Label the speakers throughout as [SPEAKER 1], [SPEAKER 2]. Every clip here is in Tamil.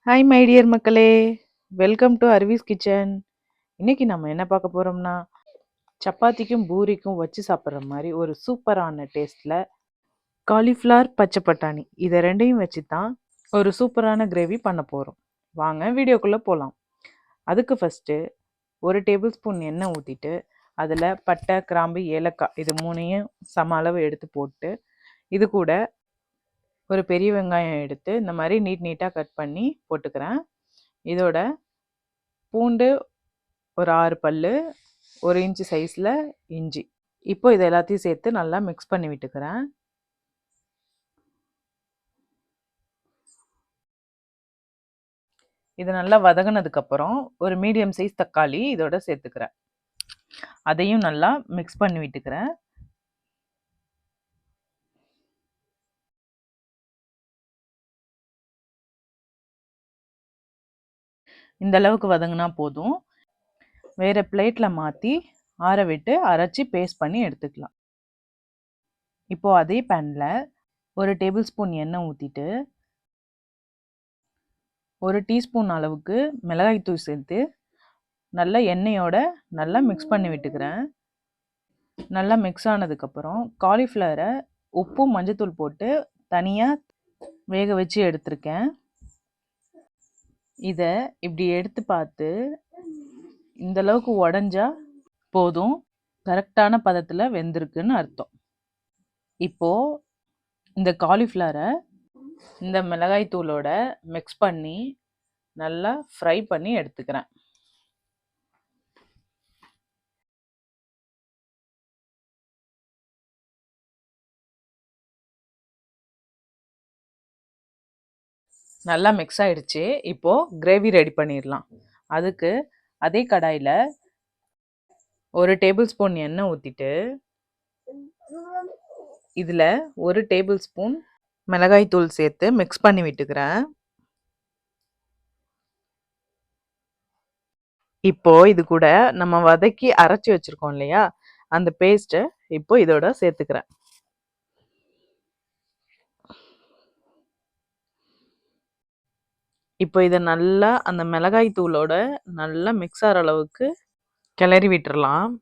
[SPEAKER 1] ஹாய் மை டியர் மக்களே, வெல்கம் டு அருவிஸ் கிச்சன். இன்னைக்கு நம்ம என்ன பார்க்க போறோம்னா, சப்பாத்திக்கும் பூரிக்கும் வச்சு சாப்பிட்ற மாதிரி ஒரு சூப்பரான டேஸ்ட்ல காலிஃப்ளவர் பச்சை பட்டாணி இதை ரெண்டையும் வச்சு தான் ஒரு சூப்பரான கிரேவி பண்ண போகிறோம். வாங்க வீடியோக்குள்ளே போகலாம். அதுக்கு ஃபஸ்ட்டு ஒரு டேபிள் ஸ்பூன் எண்ணெய் ஊற்றிட்டு அதில் பட்டை, கிராம்பு, ஏலக்காய் இது மூணையும் சம அளவு எடுத்து போட்டு இது கூட ஒரு பெரிய வெங்காயம் எடுத்து இந்த மாதிரி நீட்டாக கட் பண்ணி போட்டுக்கிறேன். இதோட பூண்டு ஒரு 6 பல்லு, 1 இன்ச்சு சைஸில் இஞ்சி. இப்போ இதை எல்லாத்தையும் சேர்த்து நல்லா மிக்ஸ் பண்ணி விட்டுக்கிறேன். இது நல்லா வதங்கினதுக்கப்புறம் ஒரு மீடியம் சைஸ் தக்காளி இதோட சேர்த்துக்கிறேன். அதையும் நல்லா மிக்ஸ் பண்ணி விட்டுக்கிறேன். இந்த அளவுக்கு வதங்கினா போதும். வேறு பிளேட்டில் மாற்றி ஆற விட்டு அரைச்சி பேஸ்ட் பண்ணி எடுத்துக்கலாம். இப்போது அதே பேனில் ஒரு டேபிள் ஸ்பூன் எண்ணெய் ஊற்றிட்டு 1 டீஸ்பூன் அளவுக்கு மிளகாய்த்தூள் சேர்த்து நல்லா எண்ணெயோட நல்லா மிக்ஸ் பண்ணி விட்டுக்கிறேன். நல்லா மிக்ஸ் ஆனதுக்கப்புறம் காலிஃப்ளவரை உப்பு மஞ்சத்தூள் போட்டு தனியாக வேக வச்சு எடுத்திருக்கேன். இதை இப்படி எடுத்து பார்த்து இந்தளவுக்கு உடஞ்சா போதும், கரெக்டான பதத்தில் வெந்திருக்குன்னு அர்த்தம். இப்போது இந்த காலிஃப்ளவரை இந்த மிளகாய் தூளோட மிக்ஸ் பண்ணி நல்லா ஃப்ரை பண்ணி எடுத்துக்கிறேன். நல்லா மிக்ஸ் ஆகிடுச்சு. இப்போது கிரேவி ரெடி பண்ணிடலாம். அதுக்கு அதே கடாயில் 1 டேபிள் ஸ்பூன் எண்ணெய் ஊற்றிட்டு இதில் 1 டேபிள் ஸ்பூன் மிளகாய் தூள் சேர்த்து மிக்ஸ் பண்ணி விட்டுக்கிறேன். இப்போது இது கூட நம்ம வதக்கி அரைச்சி வச்சுருக்கோம் இல்லையா, அந்த பேஸ்ட்டை இப்போ இதோட சேர்த்துக்கிறேன். இப்போ இதை நல்லா அந்த மிளகாய் தூளோட நல்லா மிக்ஸ் ஆகிற அளவுக்கு கிளறி விட்டுறலாம்.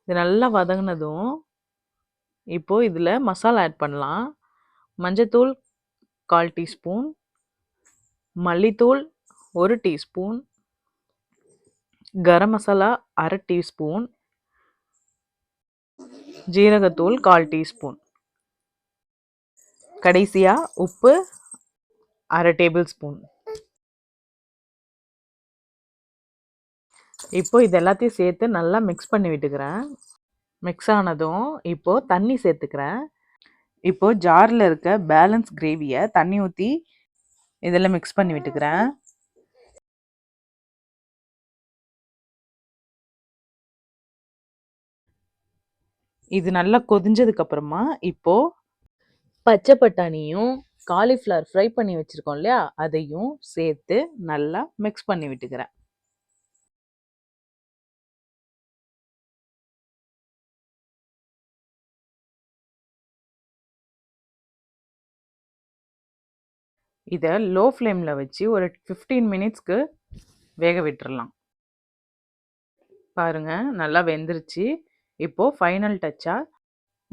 [SPEAKER 1] இது நல்லா வதங்கினதும் இப்போது இதில் மசாலா ஆட் பண்ணலாம். மஞ்சத்தூள் 1/4 டீஸ்பூன், மல்லித்தூள் 1 டீஸ்பூன், கரம் மசாலா 1/2 டீஸ்பூன், ஜீரகத்தூள் 1/4 டீஸ்பூன், கடைசியாக உப்பு 1/2 டேபிள் ஸ்பூன். இப்போ இது எல்லாத்தையும் சேர்த்து நல்லா மிக்ஸ் பண்ணி விட்டுக்கிறேன். மிக்ஸ் ஆனதும் இப்போது தண்ணி சேர்த்துக்கிறேன். இப்போது ஜாரில் இருக்க பேலன்ஸ் கிரேவியை தண்ணி ஊற்றி இதில் மிக்ஸ் பண்ணி விட்டுக்கிறேன். இது நல்லா கொதிஞ்சதுக்கப்புறமா இப்போது பச்சை பட்டாணியும் காலிஃப்ளவர் ஃப்ரை பண்ணி வச்சுருக்கோம் இல்லையா, அதையும் சேர்த்து நல்லா மிக்ஸ் பண்ணி விட்டுக்கிறேன். இதை லோ ஃப்ளேமில் வச்சு ஒரு 15 மினிட்ஸ்க்கு வேக விட்டுறலாம். பாருங்கள், நல்லா வெந்துருச்சு. இப்போது ஃபைனல் டச்சாக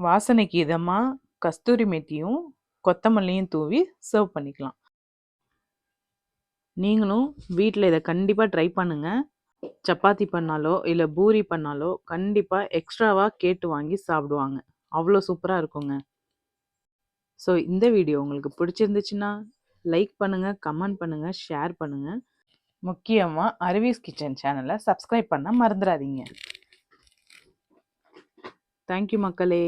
[SPEAKER 1] வாசனைக்கு இதமாக கஸ்தூரி மெத்தியும் கொத்தமல்லியும் தூவி சர்வ் பண்ணிக்கலாம். நீங்களும் வீட்டில் இதை கண்டிப்பாக ட்ரை பண்ணுங்கள். சப்பாத்தி பண்ணாலோ இல்லை பூரி பண்ணாலோ கண்டிப்பாக எக்ஸ்ட்ராவாக கேட்டு வாங்கி சாப்பிடுவாங்க. அவ்வளோ சூப்பராக இருக்குங்க. ஸோ இந்த வீடியோ உங்களுக்கு பிடிச்சிருந்துச்சுன்னா லைக் பண்ணுங்கள், கமெண்ட் பண்ணுங்கள், ஷேர் பண்ணுங்கள். முக்கியமாக அருவிஸ் கிச்சன் சேனலை சப்ஸ்கிரைப் பண்ண மறந்துடாதீங்க. தேங்க்யூ மக்களே.